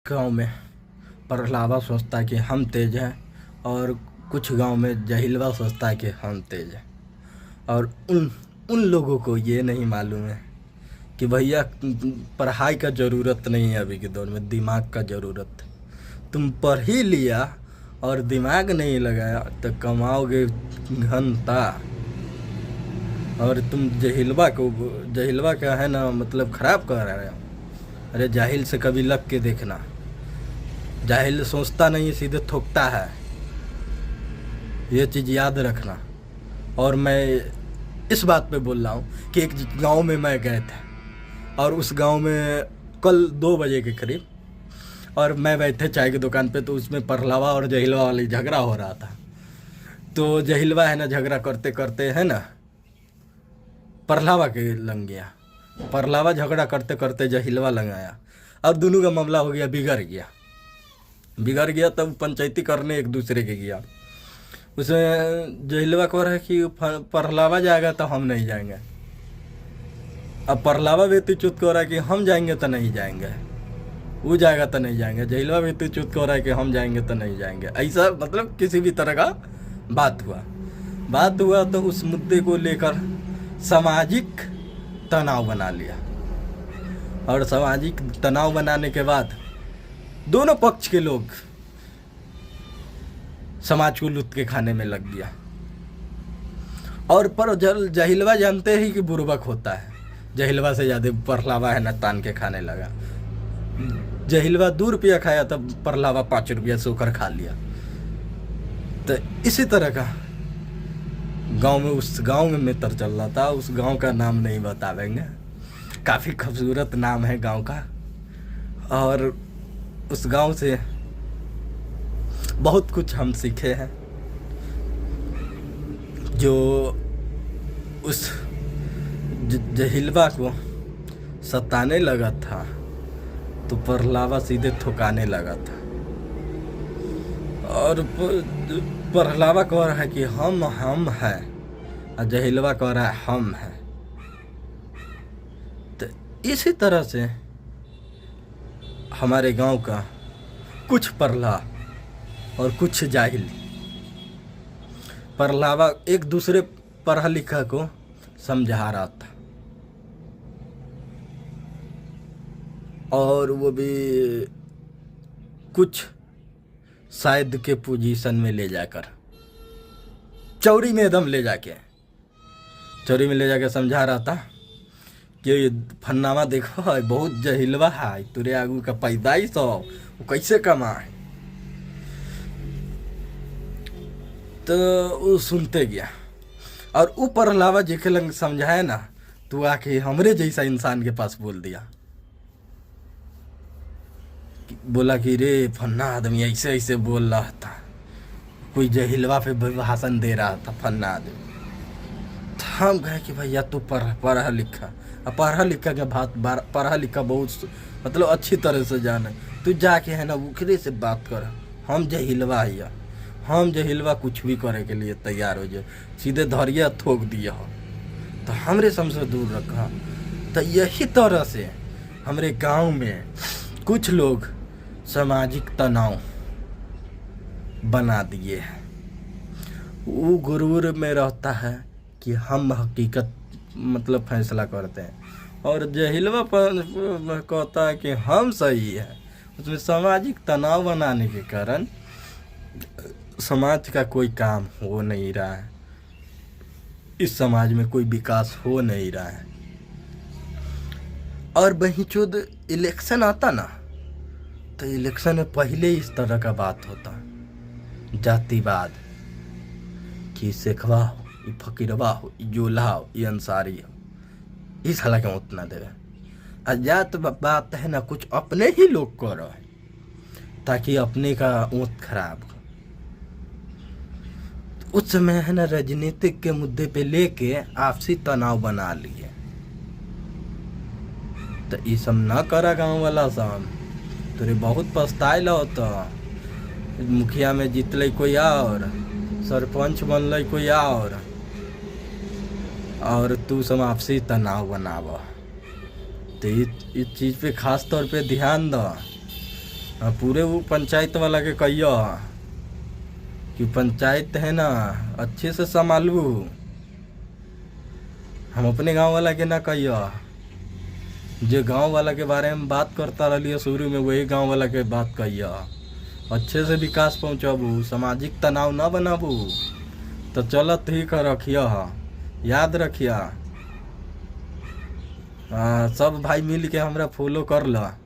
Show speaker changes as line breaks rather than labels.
गांव में प्रहलावा सोचता है कि हम तेज हैं और कुछ गांव में जहिलवा सोचता है कि हम तेज हैं। और उन उन लोगों को ये नहीं मालूम है कि भैया पढ़ाई का ज़रूरत नहीं है, अभी के दौर में दिमाग का ज़रूरत है। तुम पढ़ ही लिया और दिमाग नहीं लगाया तो कमाओगे घंटा। और तुम जहिलवा का है ना, मतलब ख़राब कर रहे हो। अरे जाहिल से कभी लग के देखना, जाहिल सोचता नहीं सीधे ठोकता है, ये चीज़ याद रखना। और मैं इस बात पे बोल रहा हूँ कि एक गांव में मैं गए थे और उस गांव में कल 2 बजे के करीब, और मैं बैठे चाय की दुकान पे, तो उसमें प्रहलावा और जहिलवा वाली झगड़ा हो रहा था। तो जहिलवा है ना, झगड़ा करते करते है ना प्रहलावा के लग गया। प्रहलावा झगड़ा करते करते जहिलवा लग आया और दोनों का मामला हो गया, बिगड़ गया। तब पंचायती करने एक दूसरे के गया। उसमें जहिलवा कह रहा है कि प्रहलावा जाएगा तो हम नहीं जाएंगे। अब प्रहलावा भी चुत कह रहा है कि हम जाएंगे तो नहीं जाएंगे, वो जाएगा तो नहीं जाएंगे। जहिलवा भी चुत कह रहा है कि हम जाएंगे तो नहीं जाएंगे। ऐसा मतलब किसी भी तरह का बात हुआ तो उस मुद्दे को लेकर सामाजिक तनाव बना लिया। और सामाजिक तनाव बनाने के बाद दोनों पक्ष के लोग समाज को लूट के खाने में लग गया। और पर जहिलवा जानते ही कि बुर्बक होता है, जहिलवा से ज़्यादा प्रहलावा है ना तान के खाने लगा। जहिलवा 2 रुपया खाया तब प्रहलावा 5 रुपया सोकर खा लिया। तो इसी तरह का उस गांव में मित्र चल रहा था। उस गांव का नाम नहीं बतावेंगे, काफ़ी खूबसूरत नाम है गांव का। और उस गांव से बहुत कुछ हम सीखे हैं। जो उस जहिलवा को सताने लगा था तो प्रहलावा सीधे ठुकाने लगा था। और प्रहलावा कह रहा है कि हम हैं, और जहिलवा कह रहा है हम हैं। तो इसी तरह से हमारे गांव का कुछ प्रहलाव और कुछ जाहिल, प्रहलावा एक दूसरे पढ़ा लिखा को समझा रहा था, और वो भी कुछ शायद के पोजीशन में ले जाकर चौरी में ले जाके समझा रहा था कि फन्नामा देखो बहुत जहिलवा है, तुरे आगू का पैदाइश हो, वो कैसे कमाए। तो वो सुनते गया और वो प्रहलावा जी के लंग समझाया ना, तो आके हमरे जैसा इंसान के पास बोल दिया, बोला कि रे फन्ना आदमी ऐसे ऐसे बोल रहा था, कोई जहिलवा पे भाषण दे रहा था फन्ना आदमी। तो हम कहे कि भैया तू पढ़ा लिखा के बात पढ़ा लिखा बहुत मतलब अच्छी तरह से जाने, तू जाके है ना उखरे से बात कर। हम जहिलवा कुछ भी करे के लिए तैयार हो जाए, सीधे धरिया थोक दिया हो तो हमरे समझ दूर रखा। तो यही तरह से हमरे गांव में कुछ लोग सामाजिक तनाव बना दिए हैं। वो गुरूर में रहता है कि हम हकीकत मतलब फैसला करते हैं, और जहिलवा पर कहता है कि हम सही है। उसमें सामाजिक तनाव बनाने के कारण समाज का कोई काम हो नहीं रहा है, इस समाज में कोई विकास हो नहीं रहा है। और बहिचोद इलेक्शन आता ना, तो इलेक्शन में पहले इस तरह का बात होता, जातिवाद कि शेखवा हो, ये फकीरवा हो, ये जोला हो, ये अंसारी हो, इस हाल के उतना देवे। अजात बात है ना, कुछ अपने ही लोग को रहे ताकि अपने का ऊँट खराब हो। तो उस समय है ना राजनीतिक के मुद्दे पे लेके आपसी तनाव बना लिए। तो ये सब ना करा गाँव वाला सब, तोरे बहुत पछताए लो। तो मुखिया में जीतल कोई और, सरपंच बनल कोई और तू सब आपसी तनाव बनाव। तो इस चीज़ पे खास तौर पे ध्यान दो हाँ, पूरे वो पंचायत वाला के कहियो कि पंचायत है ना अच्छे से संभालू। हम अपने गांव वाला के ना कहियो। जो गांव वाला के बारे में बात करता रहिए शुरू में, वही गांव वाला के बात कहियो। अच्छे से विकास पहुँचाबू, सामाजिक तनाव ना बनाबू, तो चलत ही कर रखियो। याद रखिया। सब भाई मिल के हमरा फॉलो कर ला।